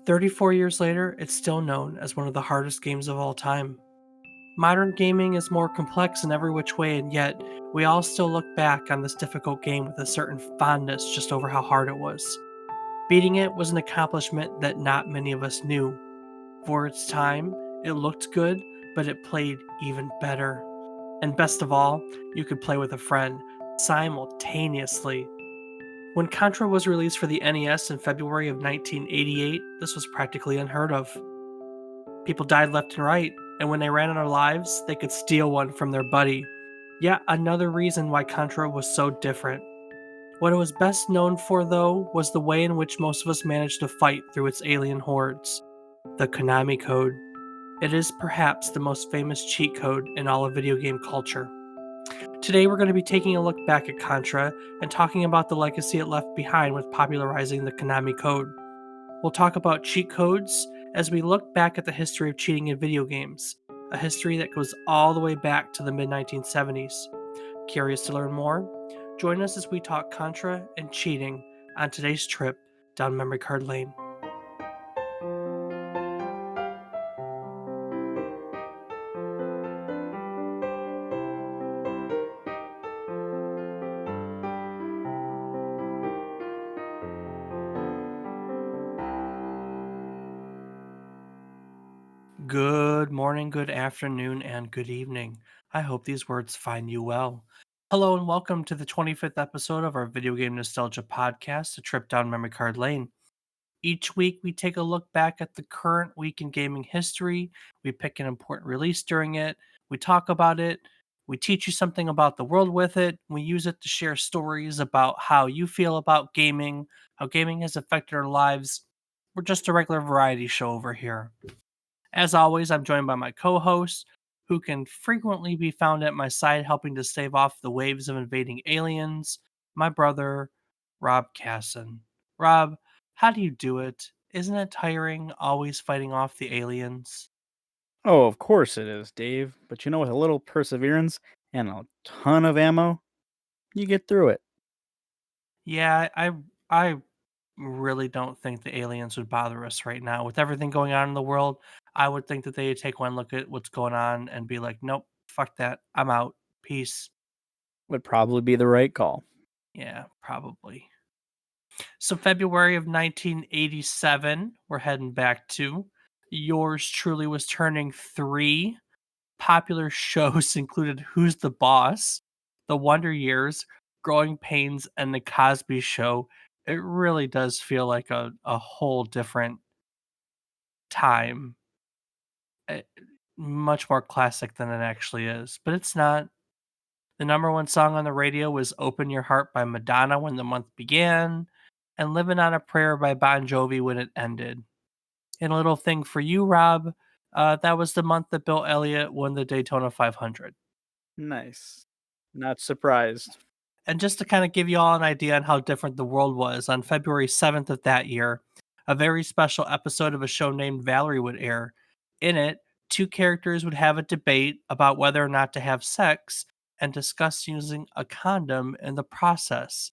34 years later, it's still known as one of the hardest games of all time. Modern gaming is more complex in every which way, and yet we all still look back on this difficult game with a certain fondness just over how hard it was. Beating it was an accomplishment that not many of us knew. For its time, it looked good, but it played even better. And best of all, you could play with a friend simultaneously. When Contra was released for the NES in February of 1988, this was practically unheard of. People died left and right, and when they ran out of lives, they could steal one from their buddy. Yet another reason why Contra was so different. What it was best known for, though, was the way in which most of us managed to fight through its alien hordes. The Konami Code. It is perhaps the most famous cheat code in all of video game culture. Today we're going to be taking a look back at Contra and talking about the legacy it left behind with popularizing the Konami Code. We'll talk about cheat codes as we look back at the history of cheating in video games, a history that goes all the way back to the mid 1970s. Curious to learn more? Join us as we talk Contra and cheating on today's trip down memory card lane. Good morning, good afternoon, and good evening. I hope these words find you well. Hello, and welcome to the 25th episode of our Video Game Nostalgia Podcast, A Trip Down Memory Card Lane. Each week, we take a look back at the current week in gaming history. We pick an important release during it. We talk about it. We teach you something about the world with it. We use it to share stories about how you feel about gaming, how gaming has affected our lives. We're just a regular variety show over here. As always, I'm joined by my co host, who can frequently be found at my side helping to stave off the waves of invading aliens, my brother, Rob Casson. Rob, how do you do it? Isn't it tiring always fighting off the aliens? Oh, of course it is, Dave. But with a little perseverance and a ton of ammo, you get through it. Yeah, I really don't think the aliens would bother us right now. With everything going on in the world, I would think that they'd take one look at what's going on and be like, nope, fuck that. I'm out. Peace. Would probably be the right call. Yeah, probably. So February of 1987, we're heading back to. Yours truly was turning 3. Popular shows included Who's the Boss, The Wonder Years, Growing Pains, and The Cosby Show. It really does feel like a whole different time. Eh, Much more classic than it actually is, but it's not. The number one song on the radio was Open Your Heart by Madonna when the month began, and Living on a Prayer by Bon Jovi when it ended. And a little thing for you, Rob, that was the month that Bill Elliott won the Daytona 500. Nice. Not surprised. And just to kind of give you all an idea on how different the world was, on February 7th of that year, a very special episode of a show named Valerie would air. In it, two characters would have a debate about whether or not to have sex and discuss using a condom in the process.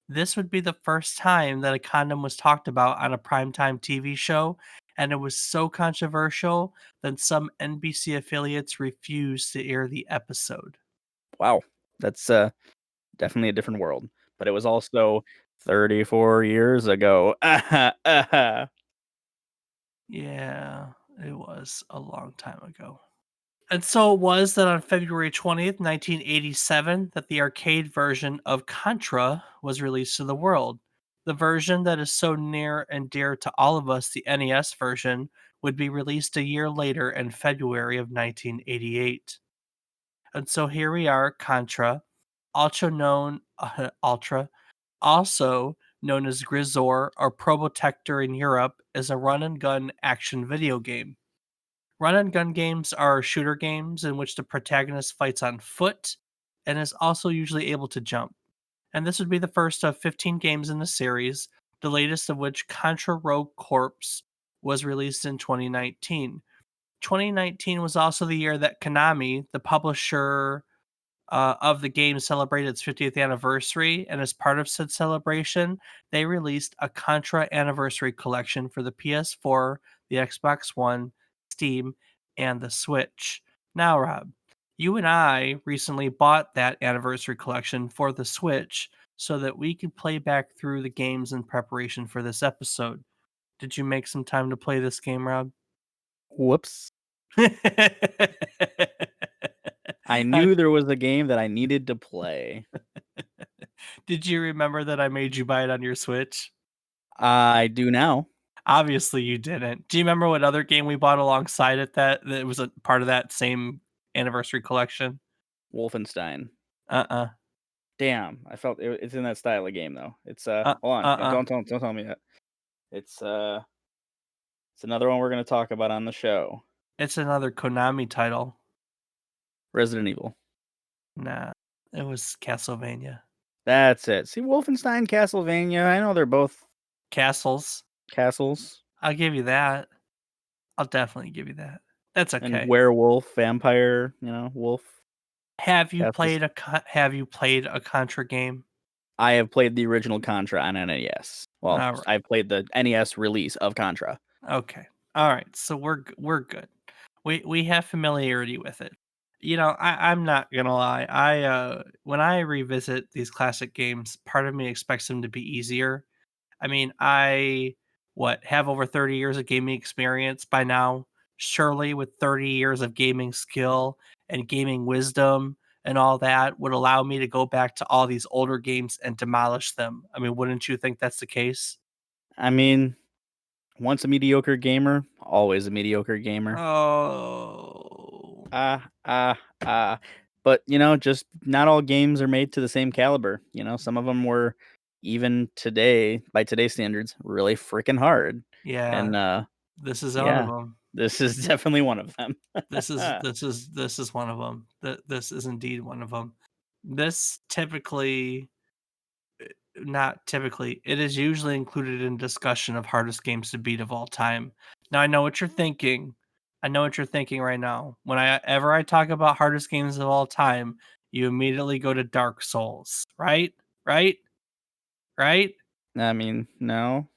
This would be the first time that a condom was talked about on a primetime TV show, and it was so controversial that some NBC affiliates refused to air the episode. Wow. That's definitely a different world. But it was also 34 years ago. Yeah, it was a long time ago. And so it was that on February 20th, 1987, that the arcade version of Contra was released to the world. The version that is so near and dear to all of us, the NES version, would be released a year later in February of 1988. And so here we are, Contra, Ultra, also known as Grisor or Probotector in Europe, is a run and gun action video game. Run and gun games are shooter games in which the protagonist fights on foot and is also usually able to jump. And this would be the first of 15 games in the series, the latest of which, Contra Rogue Corps, was released in 2019. 2019 was also the year that Konami, the publisher of the game celebrated its 50th anniversary, and as part of said celebration, they released a Contra Anniversary Collection for the PS4, the Xbox One, Steam, and the Switch. Now, Rob, you and I recently bought that Anniversary Collection for the Switch so that we could play back through the games in preparation for this episode. Did you make some time to play this game, Rob? Whoops. I I knew there was a game that I needed to play. Did you remember that I made you buy it on your Switch? I do now. Obviously, you didn't. Do you remember what other game we bought alongside it that was a part of that same anniversary collection? Wolfenstein. Uh-uh. Damn, I felt it's in that style of game though. It's hold on, Uh-uh. don't tell me that. It's it's another one we're gonna talk about on the show. It's another Konami title. Resident Evil. Nah, it was Castlevania. That's it. See, Wolfenstein, Castlevania. I know they're both Castles. castles I'll give you that. I'll definitely give you that. That's and okay. werewolf, vampire. Wolf castles. Have you played a Contra game? I have played the original Contra on NES. Well, All right. I've played the NES release of Contra. Okay. All right. So we're good. We have familiarity with it. I'm not gonna lie. When I revisit these classic games, part of me expects them to be easier. I mean, I have over 30 years of gaming experience by now. Surely with 30 years of gaming skill and gaming wisdom and all that would allow me to go back to all these older games and demolish them. I mean, wouldn't you think that's the case? I mean, once a mediocre gamer, always a mediocre gamer. Oh. Ah. But just not all games are made to the same caliber. Some of them were even today, by today's standards, really freaking hard. Yeah, And this is one of yeah, them. this is definitely one of them. This is one of them. This is indeed one of them. This typically not typically, it is usually included in discussion of hardest games to beat of all time. Now I know what you're thinking. I know what you're thinking right now. Whenever I talk about hardest games of all time, you immediately go to Dark Souls, right? Right? Right? I mean, no.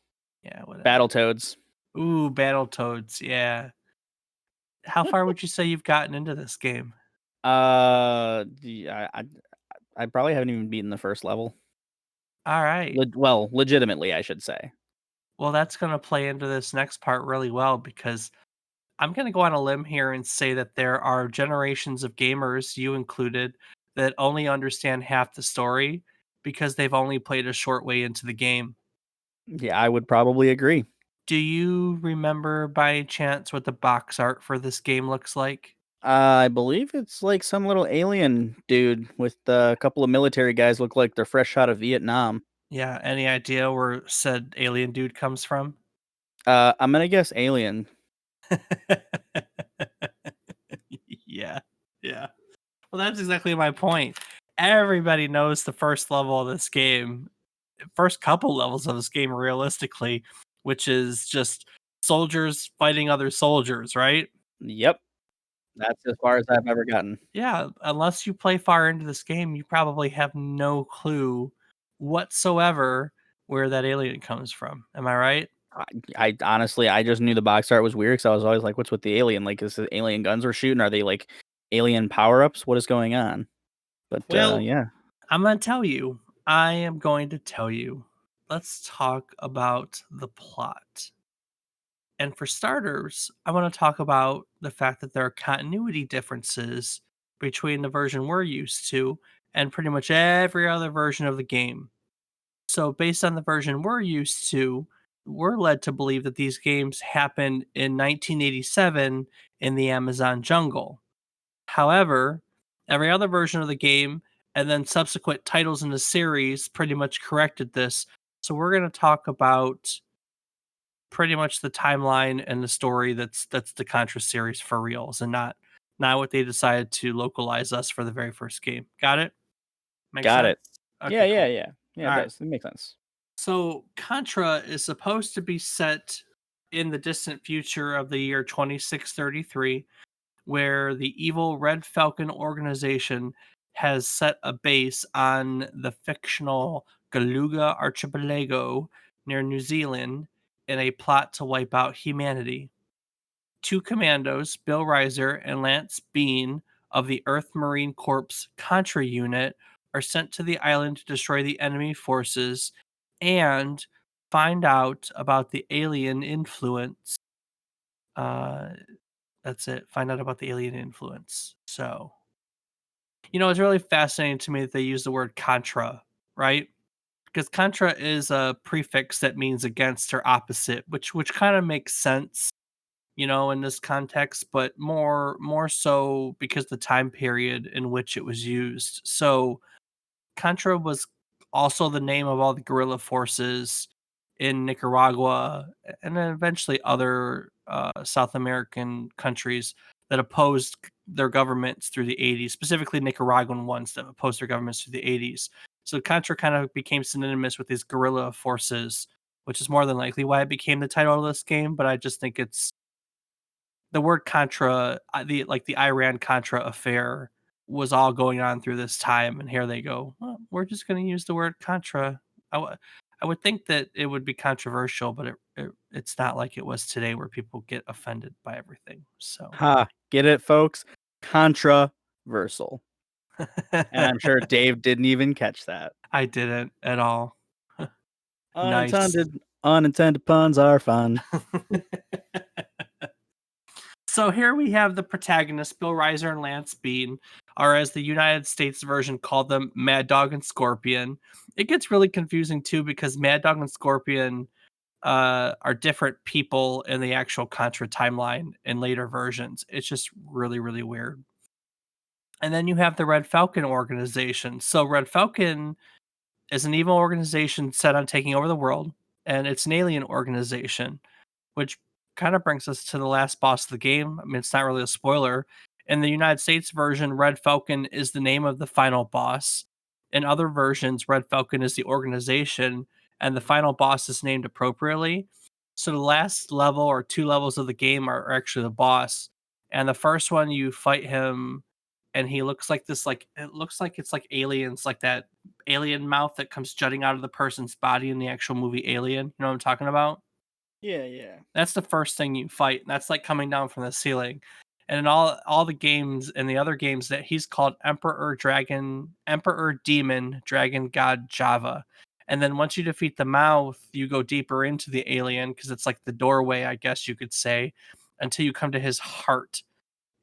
Yeah, whatever. Battletoads. Ooh, Battletoads, yeah. How far would you say you've gotten into this game? I probably haven't even beaten the first level. All right. Well, legitimately, I should say. Well, that's going to play into this next part really well because I'm going to go on a limb here and say that there are generations of gamers, you included, that only understand half the story because they've only played a short way into the game. Yeah, I would probably agree. Do you remember by chance what the box art for this game looks like? I believe it's like some little alien dude with a couple of military guys look like they're fresh out of Vietnam. Yeah, any idea where said alien dude comes from? I'm gonna guess alien. Yeah. Yeah. Well, that's exactly my point. Everybody knows the first level of this game, first couple levels of this game realistically, which is just soldiers fighting other soldiers, right? Yep, that's as far as I've ever gotten. Yeah, unless you play far into this game, you probably have no clue whatsoever where that alien comes from. Am I right? I, I honestly, I just knew the box art was weird because I was always like, "What's with the alien? Like, is it alien guns we're shooting? Are they like alien power ups? What is going on?" But Well, yeah, I'm going to tell you. I am going to tell you. Let's talk about the plot. And for starters, I want to talk about the fact that there are continuity differences between the version we're used to and pretty much every other version of the game. So, based on the version we're used to, we're led to believe that these games happened in 1987 in the Amazon jungle. However, every other version of the game and then subsequent titles in the series pretty much corrected this. So, we're going to talk about pretty much the timeline and the story that's the Contra series for reals and not what they decided to localize us for the very first game. Got it? Make got sense? it. Okay, cool. Yeah. It All right. does. It makes sense. So Contra is supposed to be set in the distant future of the year 2633, where the evil Red Falcon organization has set a base on the fictional Galuga Archipelago near New Zealand in a plot to wipe out humanity. Two commandos, Bill Reiser and Lance Bean of the Earth Marine Corps Contra unit, are sent to the island to destroy the enemy forces and find out about the alien influence. Uh, that's it. Find out about the alien influence. So, it's really fascinating to me that they use the word Contra, right? Because Contra is a prefix that means against or opposite, which kind of makes sense, in this context, but more so because the time period in which it was used. So Contra was also the name of all the guerrilla forces in Nicaragua and then eventually other South American countries that opposed their governments through the 80s, specifically Nicaraguan ones that opposed their governments through the 80s. So Contra kind of became synonymous with these guerrilla forces, which is more than likely why it became the title of this game. But I just think it's the word Contra, the Iran Contra affair was all going on through this time, and here they go. Well, we're just going to use the word Contra. I would think that it would be controversial, but it's not like it was today, where people get offended by everything. So, Ha, get it, folks? Controversial. And I'm sure Dave didn't even catch that. I didn't at all. Nice. Unintended puns are fun. So here we have the protagonists, Bill Reiser and Lance Bean, or as the United States version called them, Mad Dog and Scorpion. It gets really confusing too because Mad Dog and Scorpion are different people in the actual Contra timeline in later versions. It's just really, really weird. And then you have the Red Falcon organization. So Red Falcon is an evil organization set on taking over the world, and it's an alien organization, which kind of brings us to the last boss of the game. I mean, it's not really a spoiler. In the United States version, Red Falcon is the name of the final boss. In other versions, Red Falcon is the organization, and the final boss is named appropriately. So the last level or two levels of the game are actually the boss. And the first one, you fight him, and he looks like this, like, it looks like it's like aliens, like that alien mouth that comes jutting out of the person's body in the actual movie Alien. You know what I'm talking about? Yeah, yeah. That's the first thing you fight, and that's like coming down from the ceiling. And in all the games and the other games that he's called Emperor Demon Dragon God Java. And then once you defeat the mouth, you go deeper into the alien because it's like the doorway, I guess you could say, until you come to his heart.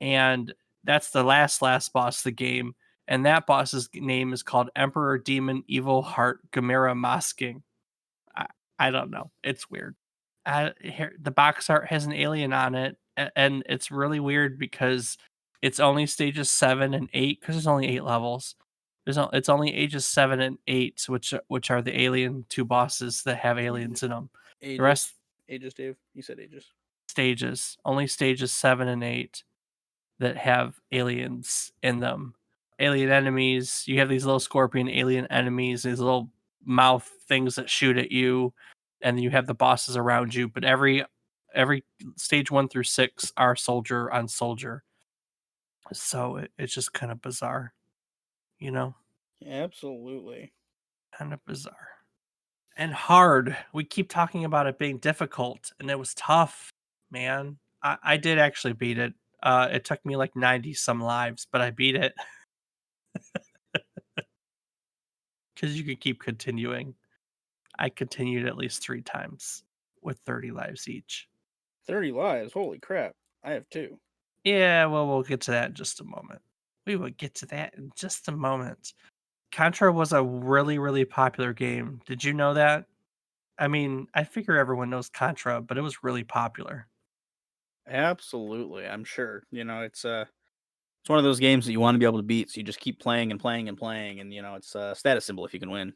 And that's the last boss of the game. And that boss's name is called Emperor Demon Evil Heart Gamera Masking. I, I don't know. It's weird. Here, the box art has an alien on it, and it's really weird because it's only stages 7 and 8 because there's only 8 levels. It's only ages 7 and 8, which are the alien 2 bosses that have aliens in them. The Ages. rest Ages, Dave. You said ages. stages, only stages 7 and 8 that have aliens in them. Alien enemies, you have these little scorpion alien enemies, these little mouth things that shoot at you, and then you have the bosses around you, but every stage 1 through 6 are soldier on soldier. So it's just kind of bizarre, you know? Absolutely. Kind of bizarre. And hard. We keep talking about it being difficult, and it was tough, man. I did actually beat it. It took me like 90 some lives, but I beat it because you could keep continuing. I continued at least 3 times with 30 lives each. 30 lives. Holy crap. I have two. Yeah, well, we'll get to that in just a moment. We will get to that in just a moment. Contra was a really, really popular game. Did you know that? I mean, I figure everyone knows Contra, but it was really popular. Absolutely. I'm sure. It's one of those games that you want to be able to beat, so you just keep playing and playing and playing, and it's a status symbol if you can win.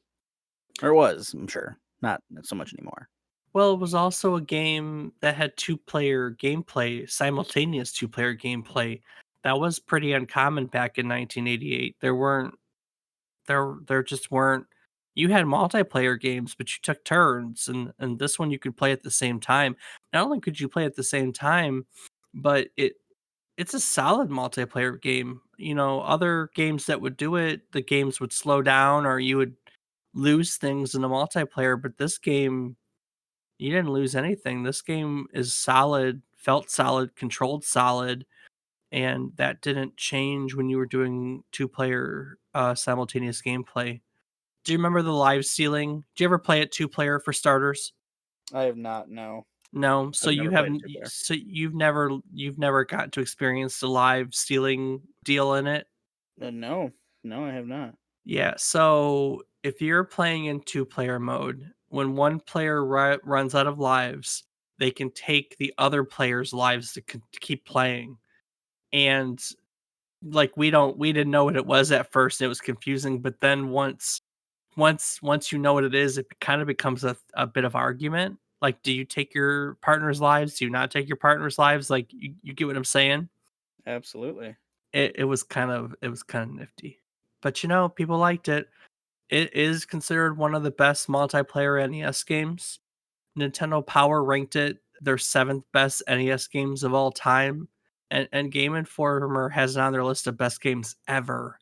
Or it was, I'm sure. Not so much anymore. Well, it was also a game that had two-player gameplay, simultaneous two-player gameplay. That was pretty uncommon back in 1988. There just weren't. You had multiplayer games, but you took turns, and this one you could play at the same time. Not only could you play at the same time, but it's a solid multiplayer game. You know, other games that would do it, the games would slow down or you would lose things in the multiplayer, but this game, you didn't lose anything. This game is solid, felt solid, controlled solid, and that didn't change when you were doing two-player, simultaneous gameplay. Do you remember the live stealing? Do you ever play it two-player for starters? I have not. No, No, so I've you never played a haven't two player. so you've never gotten to experience the live stealing deal in it? No, no, I have not. Yeah, so if you're playing in two-player mode, when one player runs out of lives, they can take the other player's lives to keep playing, and, like, we didn't know what it was at first, it was confusing, but then once you know what it is, it kinda becomes a bit of argument. Like, do you take your partner's lives? Do you not take your partner's lives? Like, you get what I'm saying? Absolutely. It was kind of nifty. But, people liked it. It is considered one of the best multiplayer NES games. Nintendo Power ranked it their 7th best NES games of all time, and Game Informer has it on their list of best games ever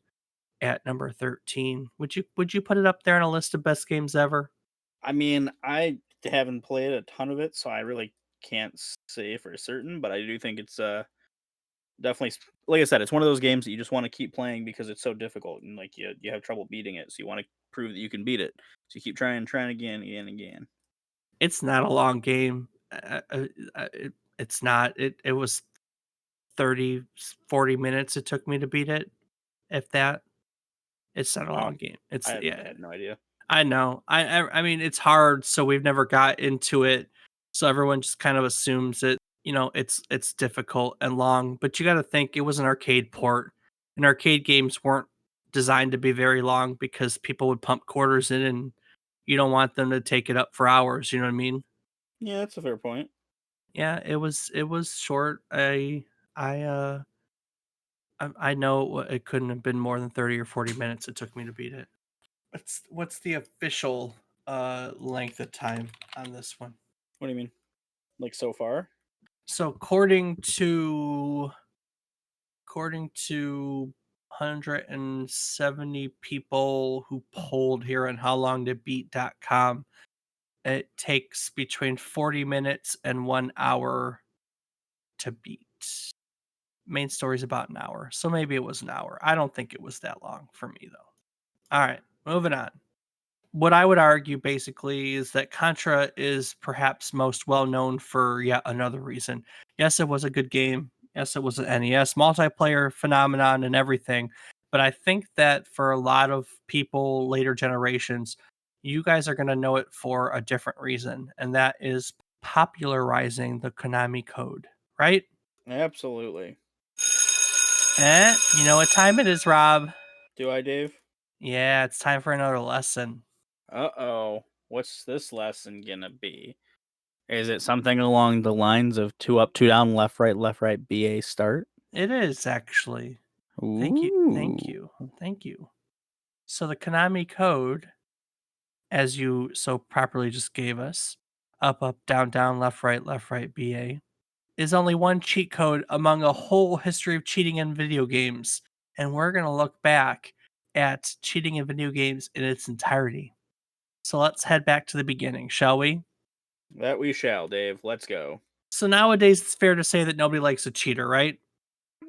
at number 13. Would you put it up there on a list of best games ever? I mean, I haven't played a ton of it, so I really can't say for certain. But I do think it's definitely like I said, it's one of those games that you just want to keep playing because it's so difficult and like you have trouble beating it, so you want to prove that you can beat it. So you keep trying again, again, again. It's not a long game. It's not. It was 30, 40 minutes it took me to beat it, if that. It's not a Wow, long game. It's I yeah. had no idea. I know. I mean, it's hard, so we've never got into it. So everyone just kind of assumes it, it's difficult and long, but you gotta think it was an arcade port, and arcade games weren't designed to be very long because people would pump quarters in and you don't want them to take it up for hours, you know what I mean? Yeah, that's a fair point. Yeah, it was short. I know it couldn't have been more than 30 or 40 minutes it took me to beat it. What's the official length of time on this one? What do you mean? Like so far? So according to 170 people who polled here on howlongtobeat.com, it takes between 40 minutes and 1 hour to beat. Main story's about an hour, so maybe it was an hour. I don't think it was that long for me though. All right, moving on. What I would argue basically is that Contra is perhaps most well known for yet another reason. Yes, it was a good game. Yes, it was an NES multiplayer phenomenon and everything. But I think that for a lot of people, later generations, you guys are going to know it for a different reason, and that is popularizing the Konami Code, right? Absolutely. You know what time it is, Rob? Do I, Dave? Yeah, it's time for another lesson. Uh-oh. What's this lesson gonna be? Is it something along the lines of two up, two down, left, right, BA start? It is actually. Thank you. Thank Ooh. you. Thank you. So the Konami code, as you so properly just gave us, up, down, left, right, BA, is only one cheat code among a whole history of cheating in video games. And we're going to look back at cheating in video games in its entirety. So let's head back to the beginning, shall we? That we shall, Dave. Let's go. So nowadays it's fair to say that nobody likes a cheater, right?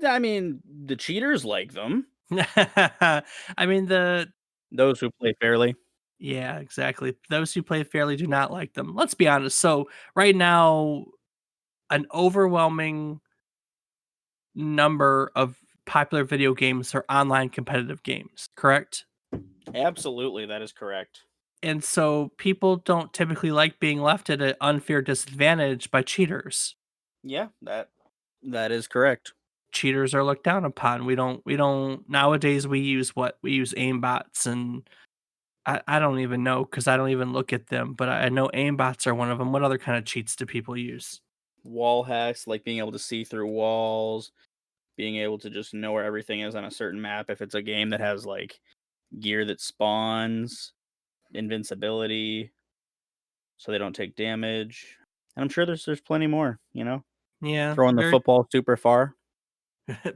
I mean, the cheaters like them. I mean, Those who play fairly. yeah, exactly. Those who play fairly do not like them. Let's be honest. So right now, an overwhelming number of popular video games are online competitive games, correct? Absolutely, that is correct. And so people don't typically like being left at an unfair disadvantage by cheaters. Yeah, that is correct. Cheaters are looked down upon. We don't nowadays we use what? We use aimbots and I don't even know because I don't even look at them, but I know aimbots are one of them. What other kind of cheats do people use? Wall hacks, like being able to see through walls, being able to just know where everything is on a certain map if it's a game that has like gear that spawns, invincibility, so they don't take damage. And I'm sure there's plenty more, Yeah, throwing the very football super far.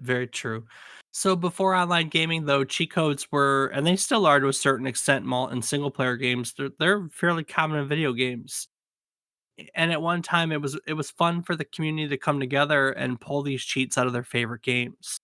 Very true. So before online gaming, though, cheat codes were, and they still are to a certain extent, in single player games. They're fairly common in video games. And at one time, it was fun for the community to come together and pull these cheats out of their favorite games.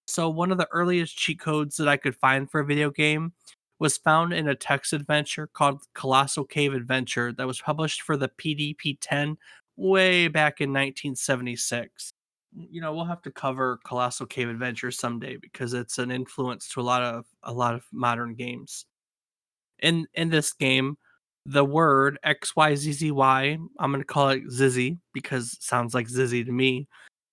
So one of the earliest cheat codes that I could find for a video game was found in a text adventure called Colossal Cave Adventure that was published for the PDP-10 way back in 1976. We'll have to cover Colossal Cave Adventure someday because it's an influence to a lot of modern games. In this game, the word XYZZY, I'm going to call it Zizzy because it sounds like Zizzy to me,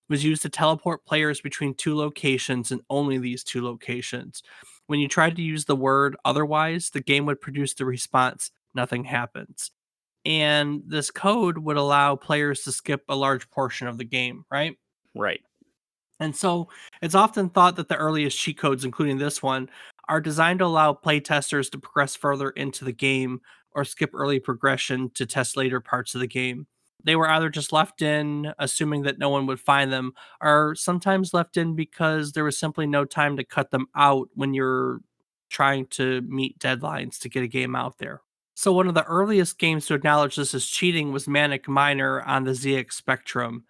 was used to teleport players between two locations and only these two locations. When you tried to use the word otherwise, the game would produce the response, nothing happens. And this code would allow players to skip a large portion of the game, right? Right. And so it's often thought that the earliest cheat codes, including this one, are designed to allow playtesters to progress further into the game or skip early progression to test later parts of the game. They were either just left in, assuming that no one would find them, or sometimes left in because there was simply no time to cut them out when you're trying to meet deadlines to get a game out there. So, one of the earliest games to acknowledge this as cheating was Manic Miner on the ZX Spectrum.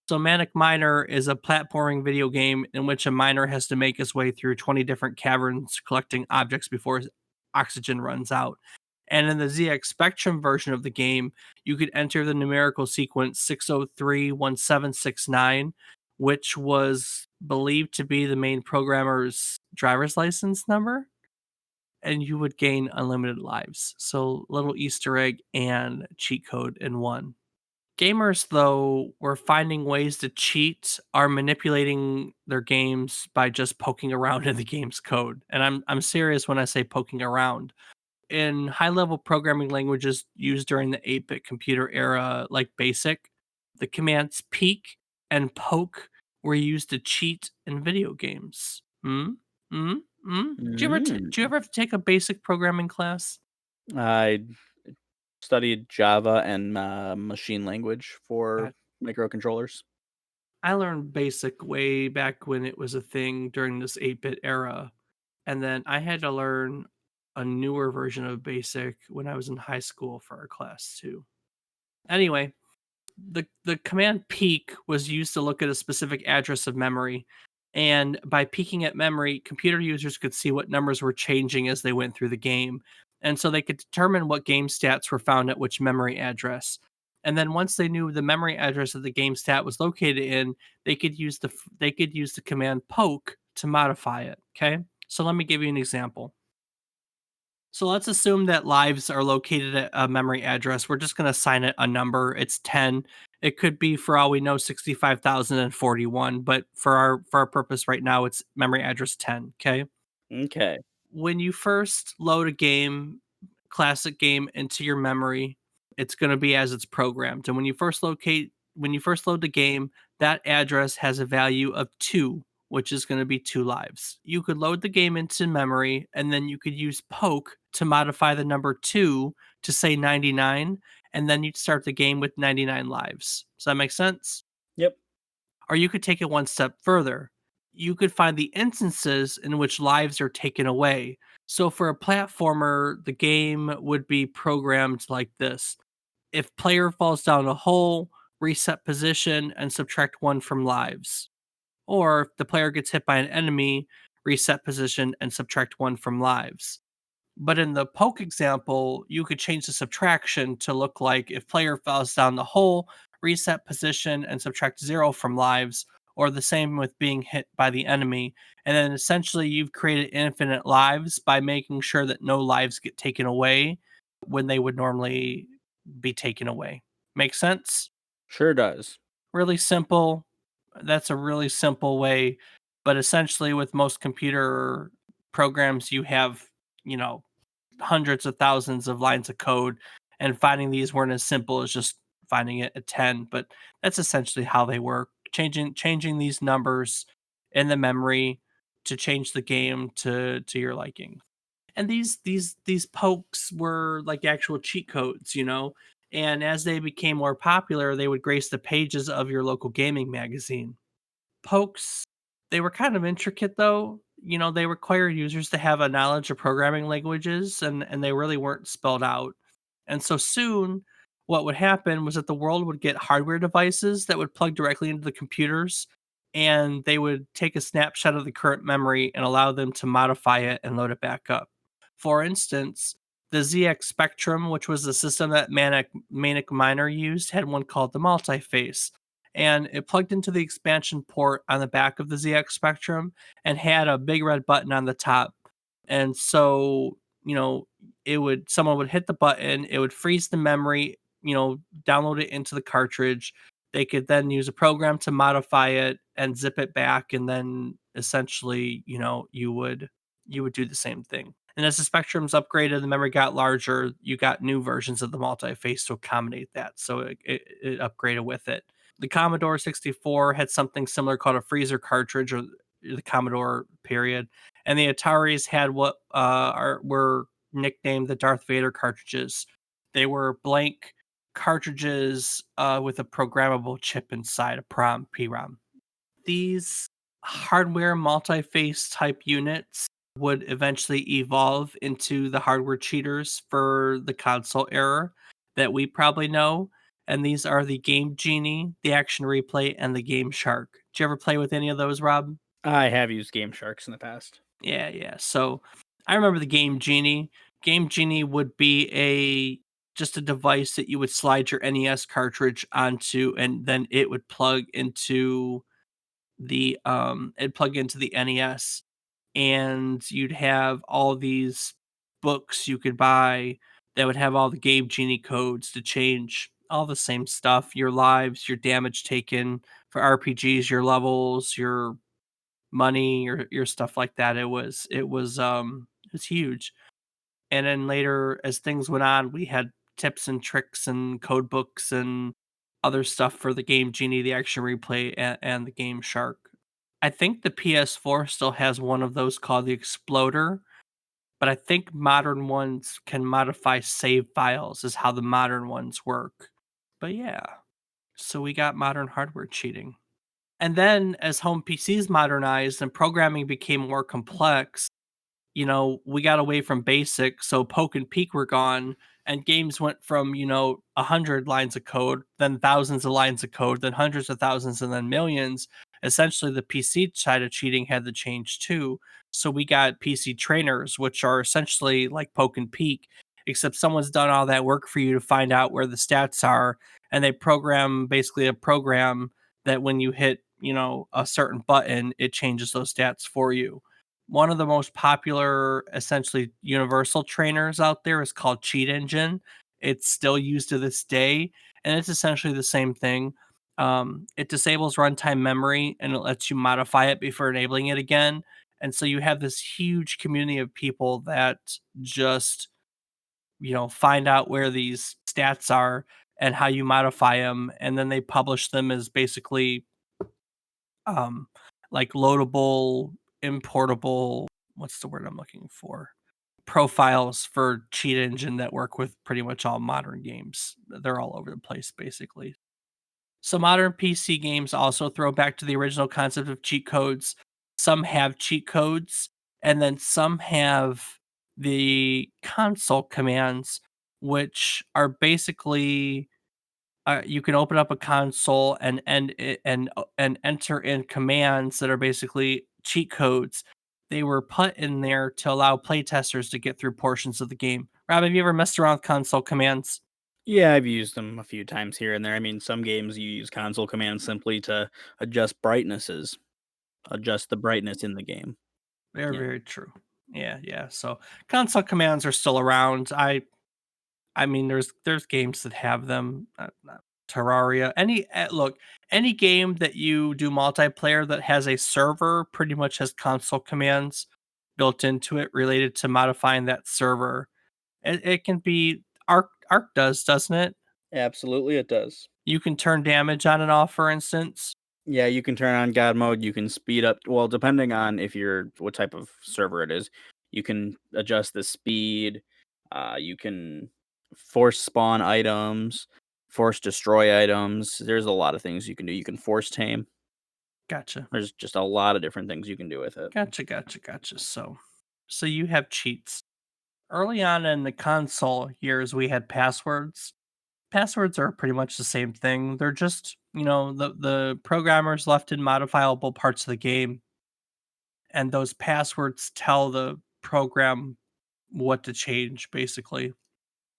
So Manic Miner is a platforming video game in which a miner has to make his way through 20 different caverns collecting objects before his oxygen runs out. And in the ZX Spectrum version of the game, you could enter the numerical sequence 6031769, which was believed to be the main programmer's driver's license number, and you would gain unlimited lives. So little Easter egg and cheat code in one. Gamers, though, were finding ways to cheat or manipulating their games by just poking around in the game's code. And I'm serious when I say poking around. In high-level programming languages used during the 8-bit computer era, like BASIC, the commands peek and poke were used to cheat in video games. Hmm? Hmm? Hmm? Do you Mm. ever have to take a basic programming class? I studied Java and machine language for microcontrollers. I learned BASIC way back when it was a thing during this 8-bit era, and then I had to learn a newer version of BASIC when I was in high school for our class too. Anyway, the command peek was used to look at a specific address of memory, and by peeking at memory, computer users could see what numbers were changing as they went through the game, and so they could determine what game stats were found at which memory address. And then once they knew the memory address that the game stat was located in, they could use the command poke to modify it. Okay, so let me give you an example. So let's assume that lives are located at a memory address. We're just going to assign it a number. It's 10. It could be, for all we know, 65,041, but for our purpose right now, it's memory address 10. Okay. Okay. When you first load a game, classic game, into your memory, it's going to be as it's programmed. And when you first load the game, that address has a value of 2, which is going to be 2 lives. You could load the game into memory and then you could use poke to modify the number 2 to say 99, and then you'd start the game with 99 lives. Does that make sense? Yep. Or you could take it one step further. You could find the instances in which lives are taken away. So for a platformer, the game would be programmed like this. If player falls down a hole, reset position and subtract 1 from lives. Or if the player gets hit by an enemy, reset position and subtract 1 from lives. But in the poke example, you could change the subtraction to look like if player falls down the hole, reset position and subtract 0 from lives, or the same with being hit by the enemy. And then essentially you've created infinite lives by making sure that no lives get taken away when they would normally be taken away. Make sense? Sure does. Really simple. That's a really simple way, but essentially with most computer programs you have, you know, hundreds of thousands of lines of code, and finding these weren't as simple as just finding it at 10, but that's essentially how they work. Changing these numbers in the memory to change the game to your liking. And these pokes were like actual cheat codes, and as they became more popular, they would grace the pages of your local gaming magazine. Pokes They were kind of intricate though. They require users to have a knowledge of programming languages and they really weren't spelled out. And so soon what would happen was that the world would get hardware devices that would plug directly into the computers and they would take a snapshot of the current memory and allow them to modify it and load it back up. For instance, the ZX Spectrum, which was the system that Manic Miner used, had one called the multi-face and it plugged into the expansion port on the back of the ZX Spectrum and had a big red button on the top. And so, it would someone would hit the button, it would freeze the memory, download it into the cartridge. They could then use a program to modify it and zip it back and then essentially, you would do the same thing. And as the spectrums upgraded, the memory got larger, you got new versions of the multi-face to accommodate that. So it upgraded with it. The Commodore 64 had something similar called a freezer cartridge, or the Commodore period, and the Ataris had what were nicknamed the Darth Vader cartridges. They were blank cartridges with a programmable chip inside, a PROM. These hardware multi-face type units would eventually evolve into the hardware cheaters for the console era that we probably know. And these are the Game Genie, the Action Replay, and the Game Shark. Did you ever play with any of those, Rob? I have used Game Sharks in the past. Yeah, yeah. So I remember the Game Genie. Game Genie would be a just a device that you would slide your NES cartridge onto, and then it would plug into it'd plug into the NES and you'd have all these books you could buy that would have all the Game Genie codes to change all the same stuff, your lives, your damage taken for RPGs, your levels, your money, your stuff like that. It was huge. And then later, as things went on, we had tips and tricks and code books and other stuff for the Game Genie, the Action Replay, and the Game Shark. I think the PS4 still has one of those called the Exploder, but I think modern ones can modify save files, is how the modern ones work. But yeah, so we got modern hardware cheating. And then as home PCs modernized and programming became more complex, we got away from basic, so poke and peek were gone, and games went from, 100 lines of code, then thousands of lines of code, then hundreds of thousands, and then millions. Essentially, the PC side of cheating had to change too. So we got PC trainers, which are essentially like poke and peek, except someone's done all that work for you to find out where the stats are, and they program basically a program that when you hit, a certain button, it changes those stats for you. One of the most popular, essentially universal trainers out there is called Cheat Engine. It's still used to this day, and it's essentially the same thing. It disables runtime memory and it lets you modify it before enabling it again. And so you have this huge community of people that just, find out where these stats are and how you modify them. And then they publish them as basically um, like loadable, importable, what's the word I'm looking for? Profiles for Cheat Engine that work with pretty much all modern games. They're all over the place, basically. So modern PC games also throw back to the original concept of cheat codes. Some have cheat codes, and then some have the console commands, which are basically you can open up a console and enter in commands that are basically cheat codes. They were put in there to allow playtesters to get through portions of the game. Rob, have you ever messed around with console commands? Yeah, I've used them a few times here and there. I mean, some games you use console commands simply to adjust brightnesses, adjust the brightness in the game. Very, Yeah. very true. Yeah, yeah. So console commands are still around. I mean, there's games that have them. Terraria, look, any game that you do multiplayer that has a server pretty much has console commands built into it related to modifying that server. It can be Arc does, doesn't it? Absolutely, it does. You can turn damage on and off, for instance. Yeah, you can turn on God mode. You can speed up. Well, depending on if you're what type of server it is, you can adjust the speed. You can force spawn items, force destroy items. There's a lot of things you can do. You can force tame. Gotcha. There's just a lot of different things you can do with it. Gotcha. So you have cheats. Early on in the console years, we had passwords. Passwords are pretty much the same thing. They're just, the programmers left in modifiable parts of the game, and those passwords tell the program what to change, basically.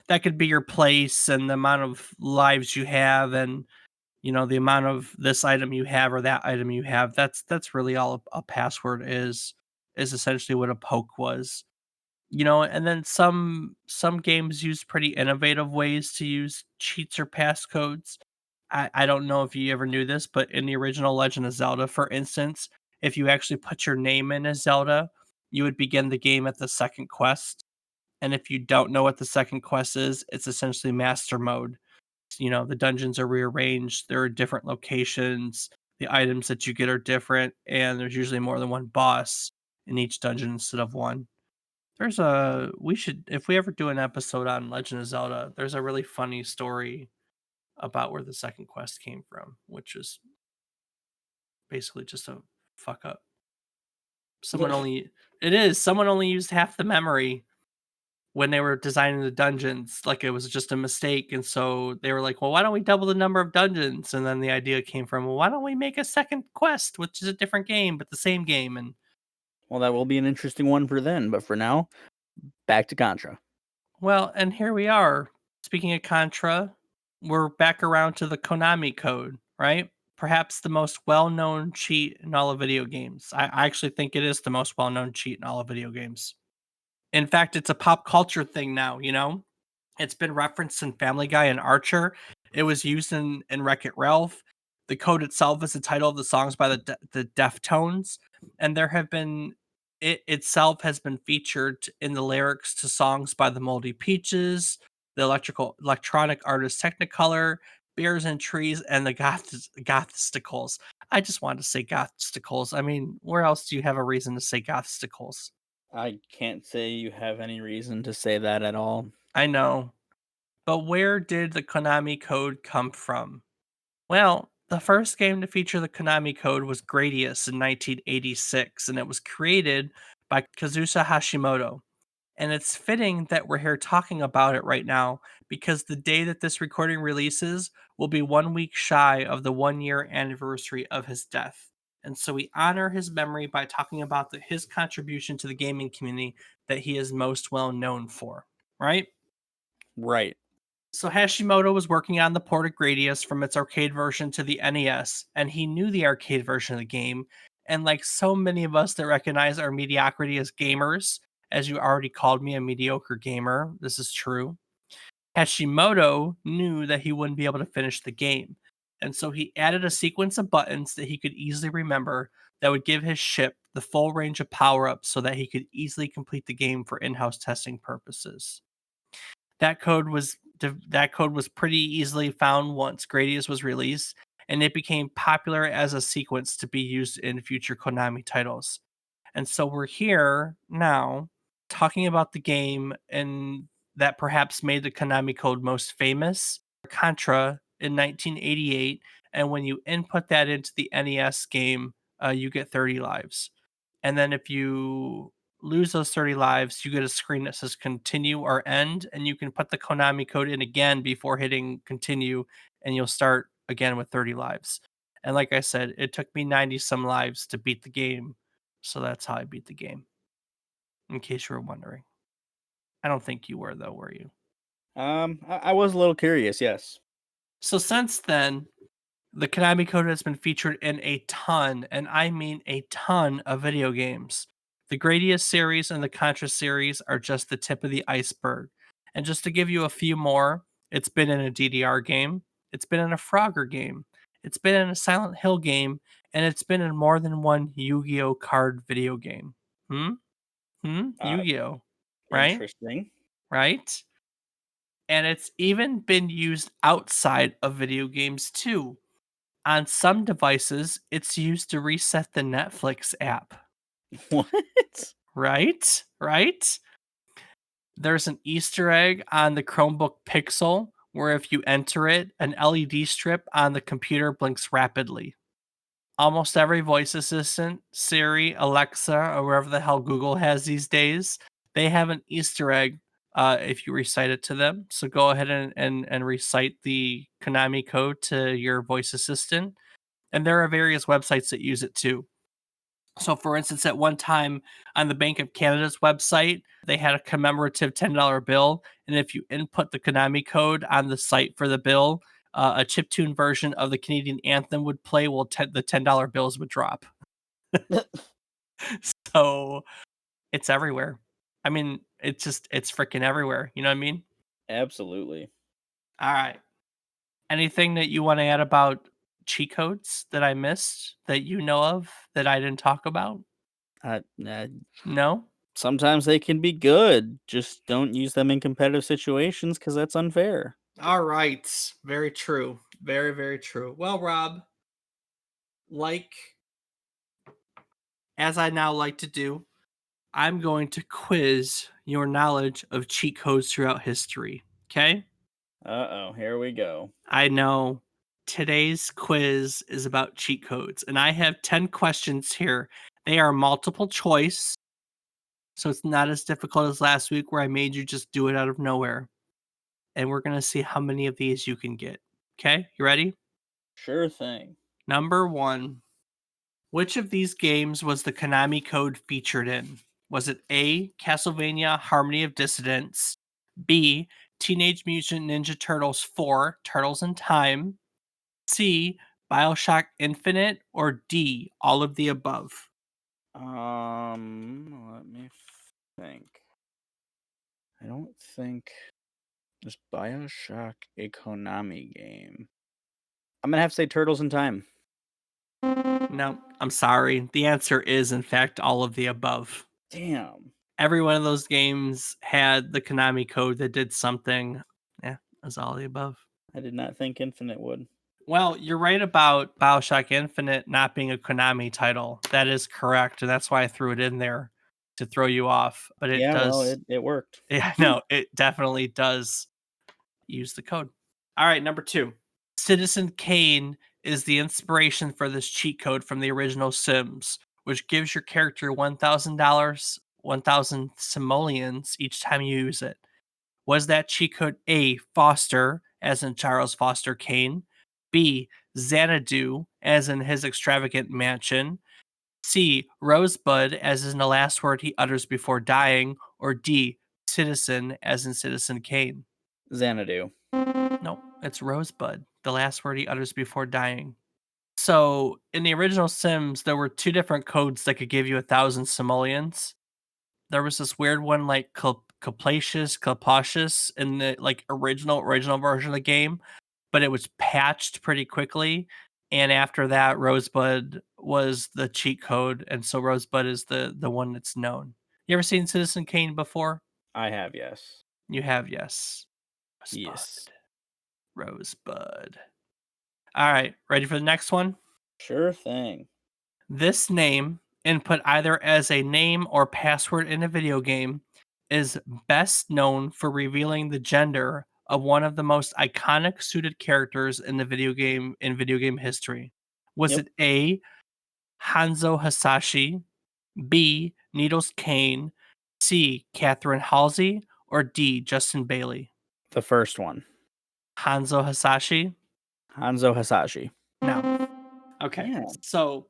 That could be your place and the amount of lives you have, and the amount of this item you have or that item you have. That's really all a password is essentially what a poke was. And then some games use pretty innovative ways to use cheats or passcodes. I don't know if you ever knew this, but in the original Legend of Zelda, for instance, if you actually put your name in as Zelda, you would begin the game at the second quest. And if you don't know what the second quest is, it's essentially master mode. The dungeons are rearranged, there are different locations, the items that you get are different, and there's usually more than one boss in each dungeon instead of one. We should, if we ever do an episode on Legend of Zelda, there's a really funny story about where the second quest came from, which is basically just a fuck up. Someone only someone only used half the memory when they were designing the dungeons, like it was just a mistake, and so they were like, "Well, why don't we double the number of dungeons?" And then the idea came from, "Well, why don't we make a second quest, which is a different game but the same game?" And Well, that will be an interesting one for then. But for now, back to Contra. well, and here we are. Speaking of Contra, we're back around to the Konami Code, right? Perhaps the most well-known cheat in all of video games. I actually think it is the most well-known cheat in all of video games. In fact, it's a pop culture thing now, It's been referenced in Family Guy and Archer. It was used in Wreck-It Ralph. The code itself is the title of the songs by the Deftones, and there have been it itself has been featured in the lyrics to songs by the Moldy Peaches, the electronic artist Technicolor, Bears and Trees, and the Gothsticles. I just wanted to say Gothsticles. I mean, where else do you have a reason to say Gothsticles? I can't say you have any reason to say that at all. I know. But where did the Konami Code come from? Well, the first game to feature the Konami Code was Gradius in 1986, and it was created by Kazusa Hashimoto. And it's fitting that we're here talking about it right now because the day that this recording releases will be 1 week shy of the 1 year anniversary of his death. And so we honor his memory by talking about his contribution to the gaming community that he is most well known for, right? Right. So Hashimoto was working on the port of Gradius from its arcade version to the NES, and he knew the arcade version of the game. And like so many of us that recognize our mediocrity as gamers, as you already called me a mediocre gamer, this is true. Hashimoto knew that he wouldn't be able to finish the game. And so he added a sequence of buttons that he could easily remember that would give his ship the full range of power ups so that he could easily complete the game for in house testing purposes. That code was pretty easily found once Gradius was released, and it became popular as a sequence to be used in future Konami titles. And so we're here now talking about the game and that perhaps made the Konami Code most famous, Contra in 1988. And when you input that into the NES game, you get 30 lives. And then if you lose those 30 lives, you get a screen that says continue or end, and you can put the Konami code in again before hitting continue, and you'll start again with 30 lives. And like I said, it took me 90 some lives to beat the game. So that's how I beat the game, in case you were wondering. I don't think you were, though, were you? I was a little curious, yes. So since then, the Konami Code has been featured in a ton, and I mean a ton of video games. The Gradius series and the Contra series are just the tip of the iceberg. And just to give you a few more, it's been in a DDR game, it's been in a Frogger game, it's been in a Silent Hill game, and it's been in more than one Yu Gi Oh card video game. Hmm? Uh, Yu Gi Oh! Right? Interesting. Right? And it's even been used outside of video games too. On some devices, it's used to reset the Netflix app, What? right? Right? There's an Easter egg on the Chromebook Pixel where if you enter it, an LED strip on the computer blinks rapidly. almost every voice assistant, Siri, Alexa, or wherever the hell Google has these days, they have an Easter egg if you recite it to them. So go ahead and recite the Konami code to your voice assistant. And there are various websites that use it too. So, for instance, at one time on the Bank of Canada's website, they had a commemorative $10 bill. And if you input the Konami code on the site for the bill, a chiptune version of the Canadian anthem would play while the $10 bills would drop. So it's everywhere. I mean, it's freaking everywhere. You know what I mean? Absolutely. All right. Anything that you want to add about cheat codes that I missed that you know of that I didn't talk about? Nah, No? sometimes they can be good. Just don't use them in competitive situations because that's unfair. All right. Very true. Very, very true. Well, Rob, like as I now like to do, I'm going to quiz your knowledge of cheat codes throughout history. Okay? Uh oh, here we go. I know today's quiz is about cheat codes, and I have 10 questions here. They are multiple choice, so it's not as difficult as last week where I made you just do it out of nowhere. And we're going to see how many of these you can get. Okay? You ready? Sure thing. Number one. Which of these games was the Konami Code featured in? Was it A. Castlevania Harmony of Dissidence, B. Teenage Mutant Ninja Turtles 4 Turtles in Time, C. Bioshock Infinite, or D. All of the above? Let me think. I don't think is BioShock a Konami game. I'm gonna have to say Turtles in Time. No, I'm sorry. The answer is, in fact, all of the above. Damn. Every one of those games had the Konami Code that did something. Yeah, it was all of the above. I did not think Infinite would. Well, you're right about BioShock Infinite not being a Konami title. That is correct, and that's why I threw it in there to throw you off. But it Yeah, well, does, it worked. yeah, no, it definitely does use the code. All right, number two. Citizen Kane is the inspiration for this cheat code from the original Sims, which gives your character $1,000, 1,000 simoleons each time you use it. Was that cheat code A, Foster, as in Charles Foster Kane, B, Xanadu, as in his extravagant mansion, C, Rosebud, as in the last word he utters before dying, or D, Citizen, as in Citizen Kane? Xanadu. No, it's Rosebud, the last word he utters before dying. So in the original Sims, there were two different codes that could give you 1,000 simoleons. There was this weird one like Capacious in the like original version of the game, but it was patched pretty quickly. And after that, Rosebud was the cheat code, and so Rosebud is the one that's known. You ever seen Citizen Kane before? I have, yes. You have, yes. Yes. Rosebud. Rosebud. All right, ready for the next one? Sure thing. This name, input either as a name or password in a video game, is best known for revealing the gender of one of the most iconic suited characters in the video game history. Was Yep. it A. Hanzo Hasashi, B. Needles Kane, C. Catherine Halsey, or D. Justin Bailey? The first one. Hanzo Hasashi? Hanzo Hasashi. No. Okay. Damn. So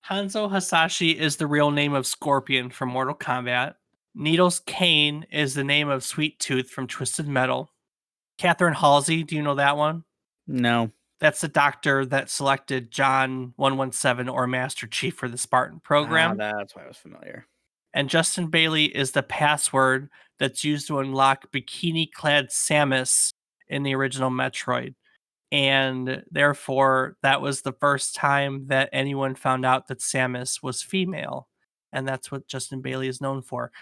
Hanzo Hasashi is the real name of Scorpion from Mortal Kombat. Needles Kane is the name of Sweet Tooth from Twisted Metal. Catherine Halsey, do you know that one? No. That's the doctor that selected John 117 or Master Chief for the Spartan Ah, program. that's why I was familiar. And Justin Bailey is the password that's used to unlock bikini clad Samus in the original Metroid. And therefore, that was the first time that anyone found out that Samus was female. And that's what Justin Bailey is known for.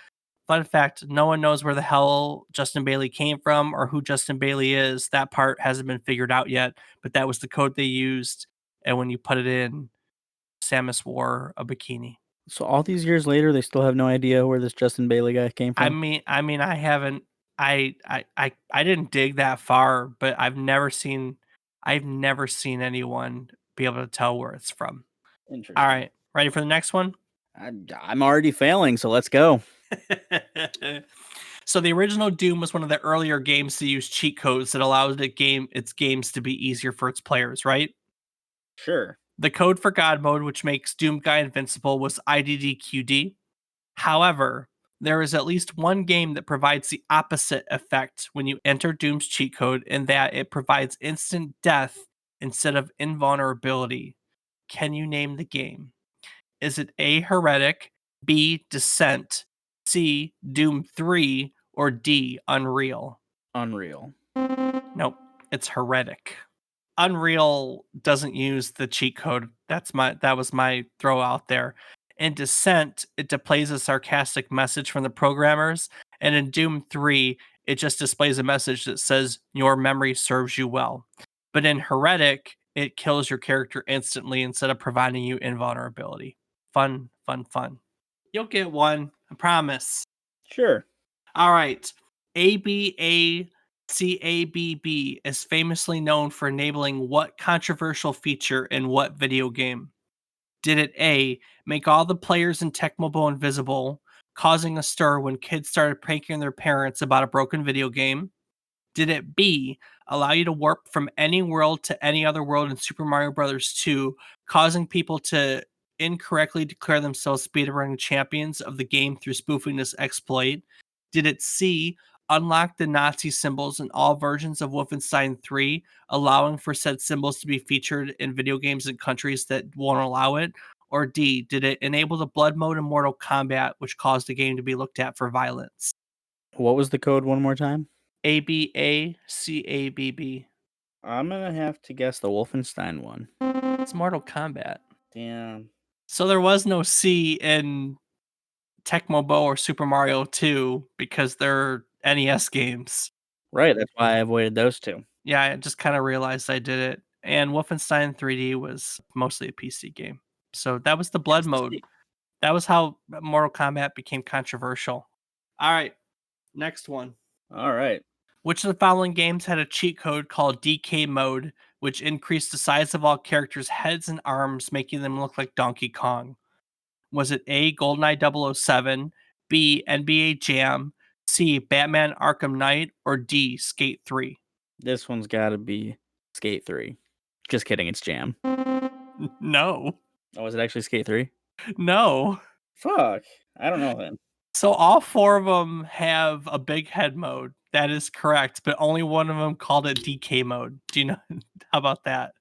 Fun fact, no one knows where the hell Justin Bailey came from or who Justin Bailey is. That part hasn't been figured out yet, but that was the code they used. And when you put it in, Samus wore a bikini. So all these years later, they still have no idea where this Justin Bailey guy came from? I haven't I didn't dig that far, but I've never seen anyone be able to tell where it's from. Interesting. All right, ready for the next one? I'm already failing, so let's go. So the original Doom was one of the earlier games to use cheat codes that allowed its games to be easier for its players, right? Sure. The code for God mode, which makes Doom Guy invincible, was IDDQD. However, there is at least one game that provides the opposite effect when you enter Doom's cheat code, in that it provides instant death instead of invulnerability. Can you name the game? Is it A, Heretic, B, Descent, C, Doom 3, or D, Unreal? Unreal. Nope, it's Heretic. Unreal doesn't use the cheat code. That was my throw out there. In Descent, it displays a sarcastic message from the programmers, and in Doom 3, it just displays a message that says your memory serves you well. But in Heretic, it kills your character instantly instead of providing you invulnerability. Fun, fun, fun. You'll get one, I promise. Sure. All right. ABACABB is famously known for enabling what controversial feature in what video game? Did it A, make all the players in Tech Mobile invisible, causing a stir when kids started pranking their parents about a broken video game? Did it B, allow you to warp from any world to any other world in Super Mario Bros. 2, causing people to incorrectly declare themselves speedrunning champions of the game through spoofing this exploit? Did it C, unlock the Nazi symbols in all versions of Wolfenstein 3, allowing for said symbols to be featured in video games in countries that won't allow it? Or D, did it enable the blood mode in Mortal Kombat, which caused the game to be looked at for violence? What was the code one more time? ABACABB. I'm gonna have to guess the Wolfenstein one. It's Mortal Kombat. Damn. So there was no C in Tecmo Bowl or Super Mario 2 because they're NES games. Right, that's why I avoided those two. Yeah, I just kind of realized I did it. And Wolfenstein 3D was mostly a PC game. So that was the blood Hence the mode. C. That was how Mortal Kombat became controversial. All right, next one. All right. Which of the following games had a cheat code called DK mode, which increased the size of all characters' heads and arms, making them look like Donkey Kong? Was it A, GoldenEye 007, B, NBA Jam, C, Batman Arkham Knight, or D, Skate 3? This one's gotta be Skate 3. Just kidding, it's Jam. No. Oh, is it actually Skate 3? No. Fuck. I don't know then. So all four of them have a big head mode. That is correct, but only one of them called it DK mode. Do you know? How about that?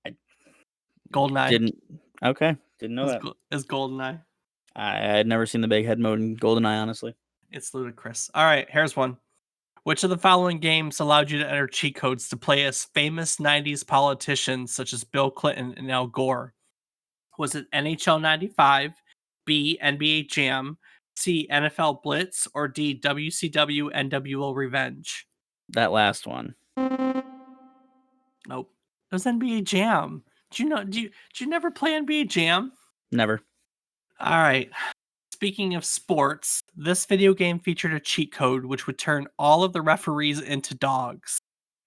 I GoldenEye Didn't. Okay, didn't know that. is GoldenEye. I had never seen the big head mode in GoldenEye, honestly. It's ludicrous. All right, here's one. Which of the following games allowed you to enter cheat codes to play as famous 90s politicians such as Bill Clinton and Al Gore? Was it NHL 95, B, NBA Jam, C, NFL Blitz, or D, WCW NWO Revenge? That last one. Nope. It was NBA Jam. Did you never play NBA Jam? Never. All right. Speaking of sports, this video game featured a cheat code which would turn all of the referees into dogs.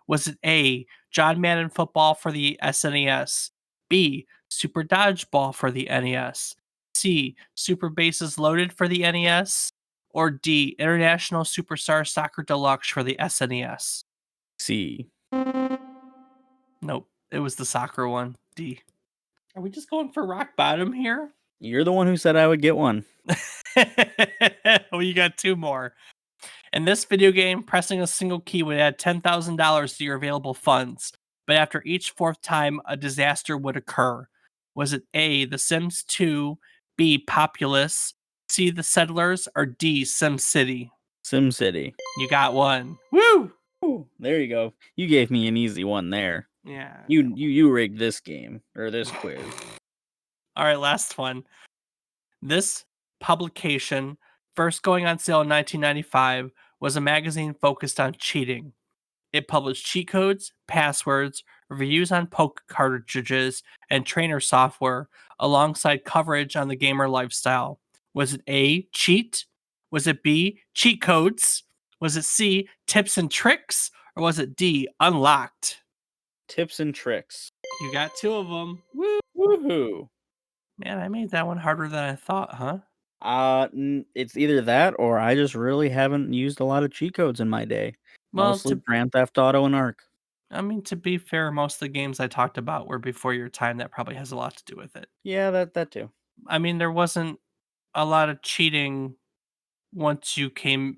Was it A, John Madden Football for the SNES, B, Super Dodgeball for the NES, C, Super Bases Loaded for the NES, or D, International Superstar Soccer Deluxe for the SNES? C. Nope, it was the soccer one, D. Are we just going for rock bottom here? You're the one who said I would get one. Well, you got two more. In this video game, pressing a single key would add $10,000 to your available funds, but after each fourth time, a disaster would occur. Was it A, The Sims 2, B, Populous, C, The Settlers, or D, Sim City? SimCity. You got one. Woo! Ooh, there you go. You gave me an easy one there. Yeah. You rigged this game or this quiz. All right, last one. This publication, first going on sale in 1995, was a magazine focused on cheating. It published cheat codes, passwords, reviews on poker cartridges, and trainer software, alongside coverage on the gamer lifestyle. Was it A, cheat? Was it B, cheat codes? Was it C, tips and tricks? Or was it D, unlocked? Tips and tricks. You got two of them. Woo! Woohoo! Man, I made that one harder than I thought, huh? It's either that or I just really haven't used a lot of cheat codes in my day. Well, Mostly Grand Theft Auto and Ark. to be fair, most of the games I talked about were before your time. That probably has a lot to do with it. Yeah, that too. There wasn't a lot of cheating once you came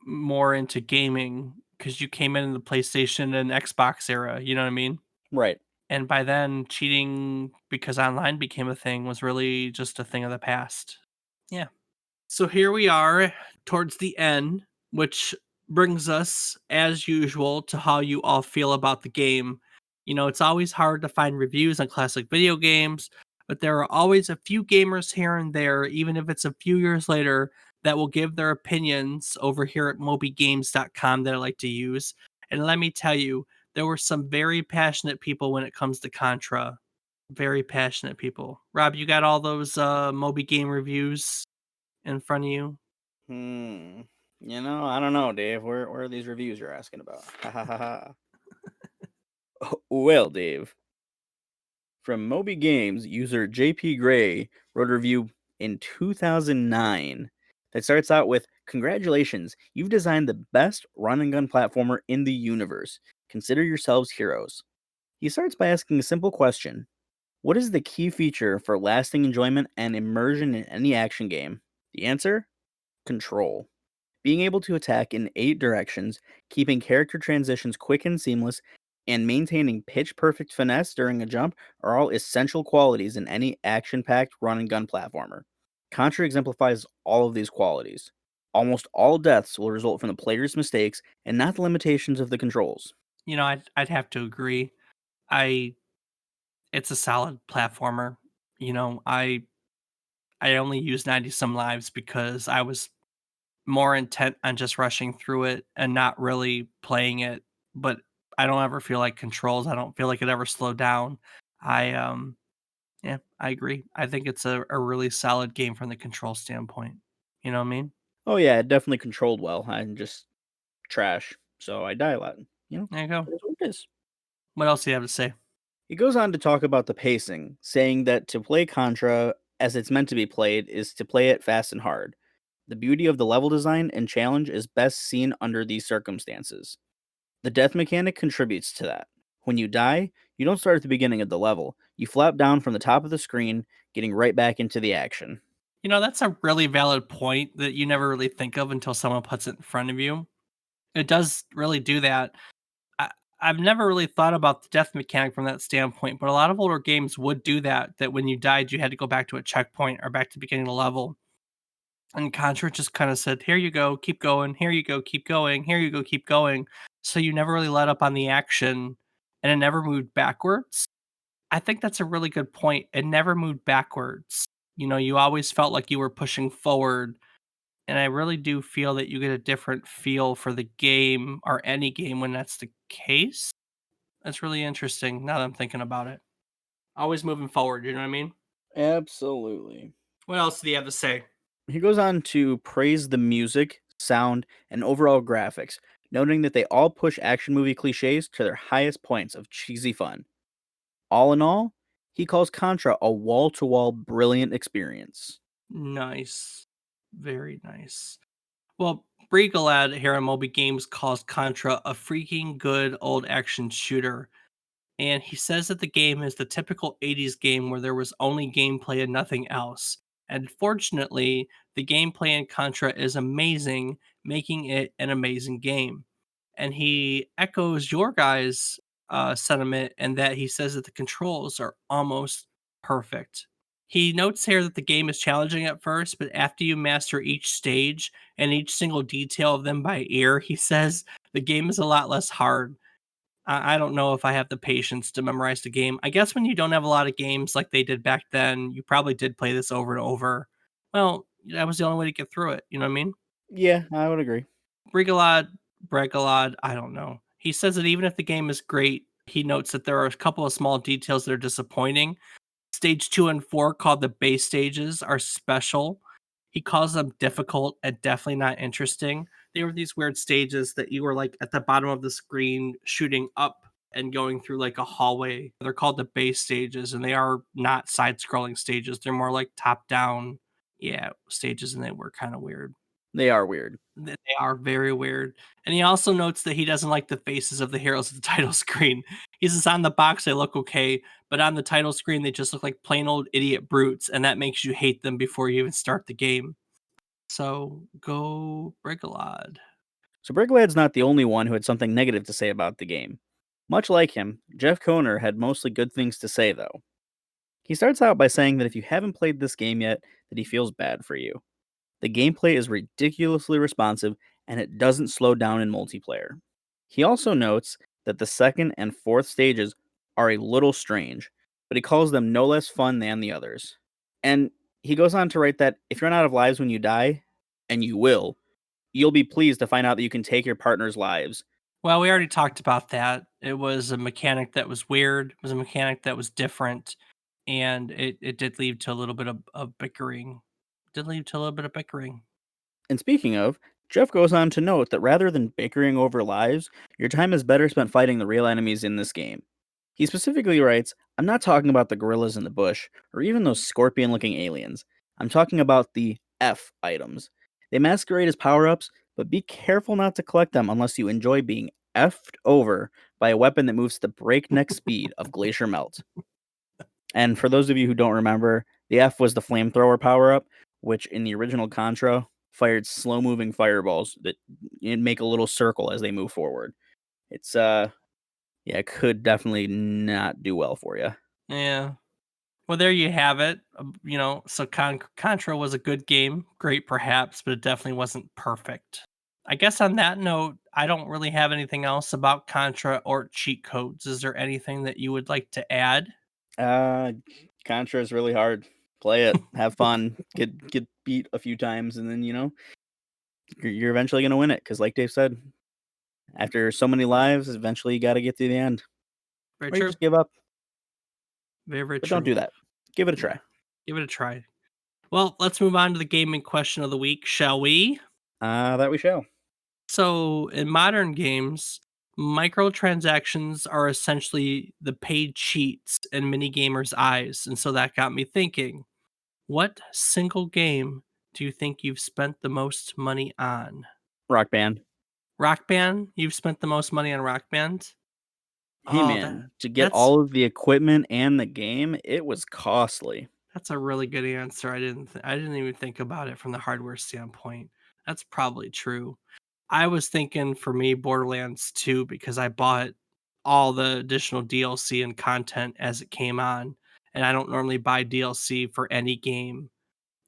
more into gaming because you came in the PlayStation and Xbox era. You know what I mean? Right. And by then, cheating because online became a thing was really just a thing of the past. Yeah. So here we are towards the end, which brings us, as usual, to how you all feel about the game. It's always hard to find reviews on classic video games, but there are always a few gamers here and there, even if it's a few years later, that will give their opinions over here at mobygames.com that I like to use. And let me tell you, there were some very passionate people when it comes to Contra. Very passionate people. Rob, you got all those Moby Game reviews in front of you? Hmm. I don't know, Dave. Where are these reviews you're asking about? Ha ha ha ha. Well, Dave, from Moby Games, user JP Gray wrote a review in 2009 that starts out with congratulations, you've designed the best run and gun platformer in the universe. Consider yourselves heroes. He starts by asking a simple question. What is the key feature for lasting enjoyment and immersion in any action game? The answer? Control. Being able to attack in 8 directions, keeping character transitions quick and seamless, and maintaining pitch perfect finesse during a jump are all essential qualities in any action packed run and gun platformer. Contra exemplifies all of these qualities. Almost all deaths will result from the player's mistakes and not the limitations of the controls. I'd have to agree. I It's a solid platformer. You know, I only used 90 some lives because I was more intent on just rushing through it and not really playing it, but I don't ever feel like controls. I don't feel like it ever slowed down. I Yeah, I agree. I think it's a really solid game from the control standpoint. You know what I mean? Oh, yeah, it definitely controlled well. I'm just trash, so I die a lot. There you go. It is what it is. What else do you have to say? He goes on to talk about the pacing, saying that to play Contra as it's meant to be played is to play it fast and hard. The beauty of the level design and challenge is best seen under these circumstances. The death mechanic contributes to that. When you die, you don't start at the beginning of the level. You flap down from the top of the screen, getting right back into the action. That's a really valid point that you never really think of until someone puts it in front of you. It does really do that. I, I've never really thought about the death mechanic from that standpoint, but a lot of older games would do that. That when you died, you had to go back to a checkpoint or back to the beginning of the level. And Contra just kind of said, "Here you go, keep going. Here you go, keep going. Here you go, keep going." So you never really let up on the action, and it never moved backwards. I think that's a really good point. It never moved backwards. You always felt like you were pushing forward, and I really do feel that you get a different feel for the game or any game when that's the case. That's really interesting now that I'm thinking about it. Always moving forward, you know what I mean? Absolutely. What else do you have to say? He goes on to praise the music, sound, and overall graphics, noting that they all push action movie cliches to their highest points of cheesy fun. All in all, he calls Contra a wall to wall brilliant experience. Nice. Very nice. Well, Bregalad here on Moby Games calls Contra a freaking good old action shooter. And he says that the game is the typical 80s game where there was only gameplay and nothing else. And fortunately, the gameplay in Contra is amazing, making it an amazing game. And he echoes your guys' sentiment and that he says that the controls are almost perfect. He notes here that the game is challenging at first, but after you master each stage and each single detail of them by ear, he says the game is a lot less hard. I don't know if I have the patience to memorize the game. I guess when you don't have a lot of games like they did back then, you probably did play this over and over. Well, that was the only way to get through it. You know what I mean? Yeah, I would agree. Brigalad, Bregalad, I don't know. He says that even if the game is great, he notes that there are a couple of small details that are disappointing. Stage 2 and 4, called the base stages, are special. He calls them difficult and definitely not interesting. They were these weird stages that you were like at the bottom of the screen shooting up and going through like a hallway. They're called the base stages, and they are not side scrolling stages. They're more like top down, yeah, stages, and they were kind of weird. They are weird. They are very weird. And he also notes that he doesn't like the faces of the heroes at the title screen. He says on the box they look okay, but on the title screen they just look like plain old idiot brutes, and that makes you hate them before you even start the game. So go Brigalad. So Bricklad's not the only one who had something negative to say about the game. Much like him, Jeff Koner had mostly good things to say, though. He starts out by saying that if you haven't played this game yet, that he feels bad for you. The gameplay is ridiculously responsive, and it doesn't slow down in multiplayer. He also notes that the second and fourth stages are a little strange, but he calls them no less fun than the others. And he goes on to write that if you're not out of lives when you die, and you will, you'll be pleased to find out that you can take your partner's lives. Well, we already talked about that. It was a mechanic that was weird. It was a mechanic that was different, and it did lead to a little bit of bickering. Did lead to a little bit of bickering. And speaking of, Jeff goes on to note that rather than bickering over lives, your time is better spent fighting the real enemies in this game. He specifically writes, I'm not talking about the gorillas in the bush, or even those scorpion looking aliens. I'm talking about the F items. They masquerade as power ups, but be careful not to collect them unless you enjoy being effed over by a weapon that moves at the breakneck speed of Glacier Melt. And for those of you who don't remember, the F was the flamethrower power up, which in the original Contra fired slow moving fireballs that make a little circle as they move forward. It's yeah, it could definitely not do well for you. Yeah. Well, there you have it. So Contra was a good game, great perhaps, but it definitely wasn't perfect. I guess on that note, I don't really have anything else about Contra or cheat codes. Is there anything that you would like to add? Uh Contra is really hard. Play it, have fun, get beat a few times, and then you're eventually gonna win it. Because like Dave said, after so many lives, eventually you got to get to the end, Very or you true. just give up. Very, very But don't true. do that. Give it a Yeah. try. Give it a try. Well, let's move on to the gaming question of the week, shall we? That we shall. So, in modern games, microtransactions are essentially the paid cheats in mini gamers' eyes. And so that got me thinking, what single game do you think you've spent the most money on? Rock Band. Rock Band? You've spent the most money on Rock Band? Hey Oh, man, to get that's all of the equipment and the game, it was costly. that's a really good answer. I didn't even think about it from the hardware standpoint. That's probably true. I was thinking for me Borderlands 2 because I bought all the additional DLC and content as it came on, and I don't normally buy DLC for any game.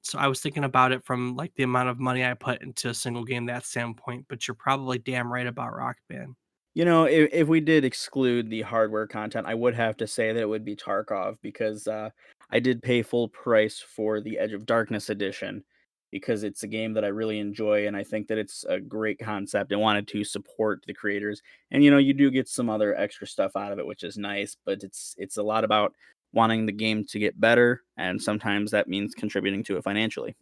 So I was thinking about it from like the amount of money I put into a single game that standpoint, but you're probably damn right about Rock Band. If we did exclude the hardware content, I would have to say that it would be Tarkov because I did pay full price for the Edge of Darkness edition because it's a game that I really enjoy and I think that it's a great concept and wanted to support the creators. And you do get some other extra stuff out of it, which is nice, but it's a lot about wanting the game to get better, and sometimes that means contributing to it financially.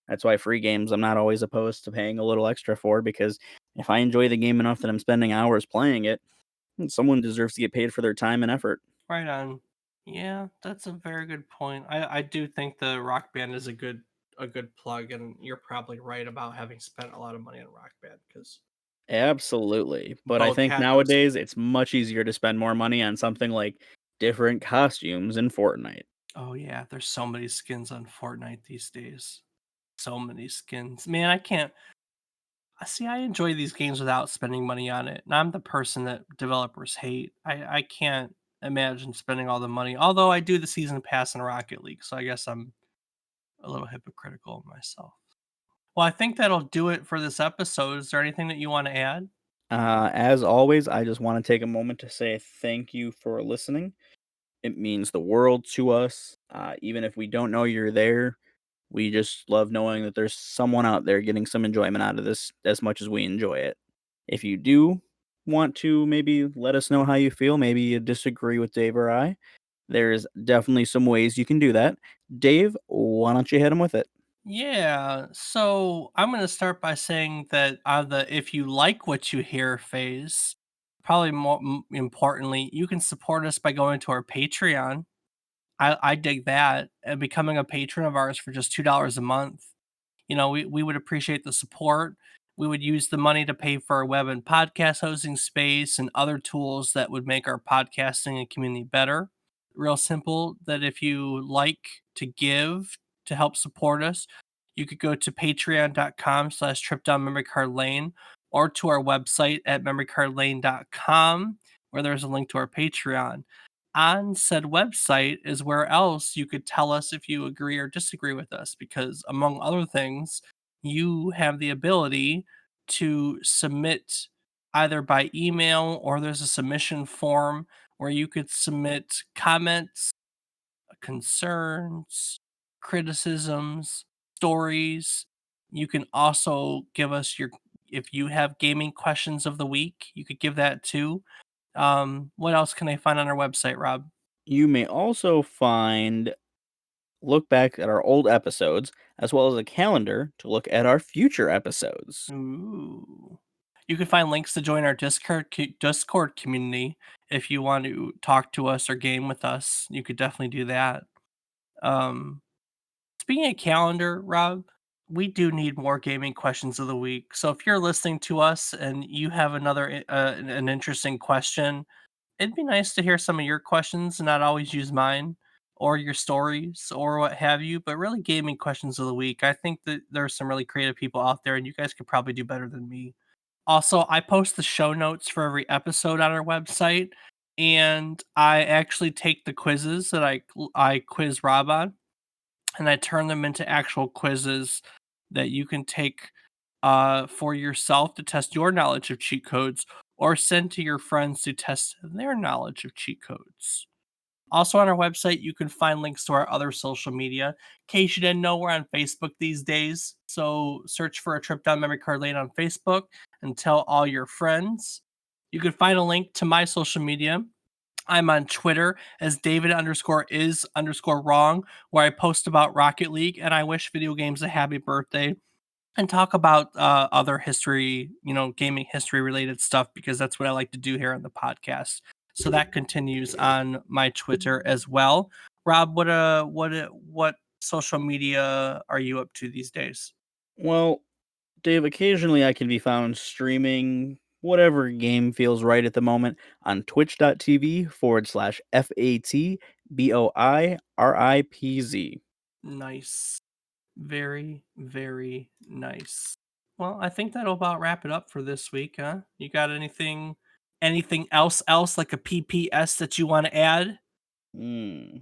That's why free games I'm not always opposed to paying a little extra for because if I enjoy the game enough that I'm spending hours playing it, then someone deserves to get paid for their time and effort. Right on. Yeah, that's a very good point. I do think the Rock Band is a good plug, and you're probably right about having spent a lot of money on Rock Band because Absolutely. But I both think had those. nowadays it's much easier to spend more money on something like different costumes in Fortnite. Oh yeah, there's so many skins on Fortnite these days. So many skins. Man, I can't I see I enjoy these games without spending money on it. And I'm the person that developers hate. I can't imagine spending all the money. Although I do the season pass in Rocket League, so I guess I'm a little hypocritical of myself. Well, I think that'll do it for this episode. Is there anything that you want to add? As always, I just want to take a moment to say thank you for listening. It means the world to us. Even if we don't know you're there, we just love knowing that there's someone out there getting some enjoyment out of this as much as we enjoy it. If you do want to maybe let us know how you feel, maybe you disagree with Dave or I, there's definitely some ways you can do that. Dave, why don't you hit him with it? Yeah, so I'm going to start by saying that on the if you like what you hear phase, probably more importantly, you can support us by going to our Patreon. I dig that, and becoming a patron of ours for just $2 a month. We would appreciate the support. We would use the money to pay for our web and podcast hosting space and other tools that would make our podcasting and community better. Real simple that if you like to give to help support us, you could go to patreon.com/slash trip down memory card lane or to our website at memorycardlane.com where there's a link to our Patreon. On said website is where else you could tell us if you agree or disagree with us, because among other things, you have the ability to submit either by email, or there's a submission form where you could submit comments, concerns, criticisms, stories. You can also give us your, if you have gaming questions of the week, you could give that too. What else can I find on our website, Rob? You may also find look back at our old episodes as well as a calendar to look at our future episodes. Ooh. You can find links to join our Discord community if you want to talk to us or game with us. You could definitely do that. Um, Speaking of calendar, Rob, we do need more gaming questions of the week. So if you're listening to us and you have an interesting question, it'd be nice to hear some of your questions and not always use mine or your stories or what have you, but really gaming questions of the week. I think that there are some really creative people out there and you guys could probably do better than me. Also, I post the show notes for every episode on our website, and I actually take the quizzes that I quiz Rob on, and I turn them into actual quizzes that you can take for yourself to test your knowledge of cheat codes or send to your friends to test their knowledge of cheat codes. Also, on our website, you can find links to our other social media. In case you didn't know, we're on Facebook these days. So search for a trip down memory card lane on Facebook and tell all your friends. You can find a link to my social media. I'm on Twitter as David underscore is underscore wrong, where I post about Rocket League and I wish video games a happy birthday and talk about other history, gaming history related stuff, because that's what I like to do here on the podcast. So that continues on my Twitter as well. Rob, what social media are you up to these days? Well, Dave, occasionally I can be found streaming whatever game feels right at the moment on twitch.tv/FATBOIRIPZ. Nice. Very, very nice. Well, I think that'll about wrap it up for this week, huh? You got anything else like a PPS that you want to add? Hmm.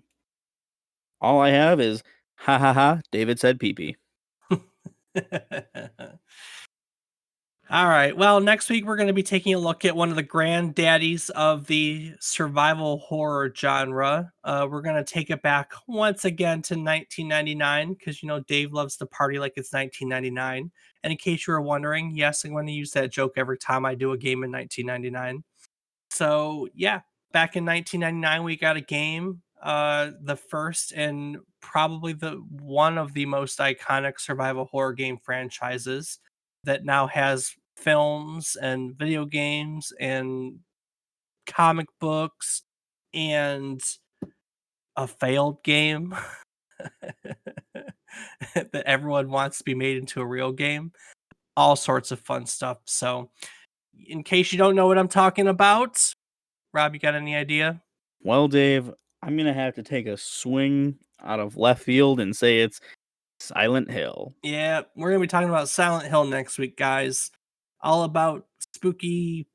All I have is ha ha ha. David said pee pee. All right. Well, next week we're going to be taking a look at one of the granddaddies of the survival horror genre. We're going to take it back once again to 1999 because Dave loves to party like it's 1999. And in case you were wondering, yes, I'm going to use that joke every time I do a game in 1999. So yeah, back in 1999, we got a game, the first and probably the one of the most iconic survival horror game franchises that now has films and video games and comic books and a failed game that everyone wants to be made into a real game. All sorts of fun stuff. So, in case you don't know what I'm talking about, Rob, you got any idea? Well, Dave, I'm going to have to take a swing out of left field and say it's Silent Hill. Yeah, we're gonna be talking about Silent Hill next week, guys. All about spooky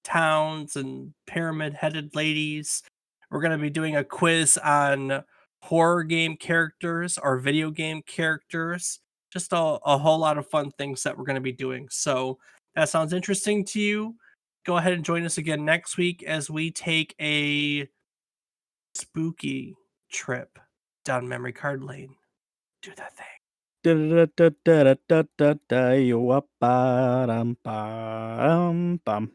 towns and pyramid-headed ladies. We're gonna be doing a quiz on horror game characters or video game characters. Just a whole lot of fun things that we're gonna be doing. So that sounds interesting to you. Go ahead and join us again next week as we take a spooky trip down memory card lane. Do that thing. Da-da-da-da-da-da-da-da-da-yo-up-ba-dum-bum-bum.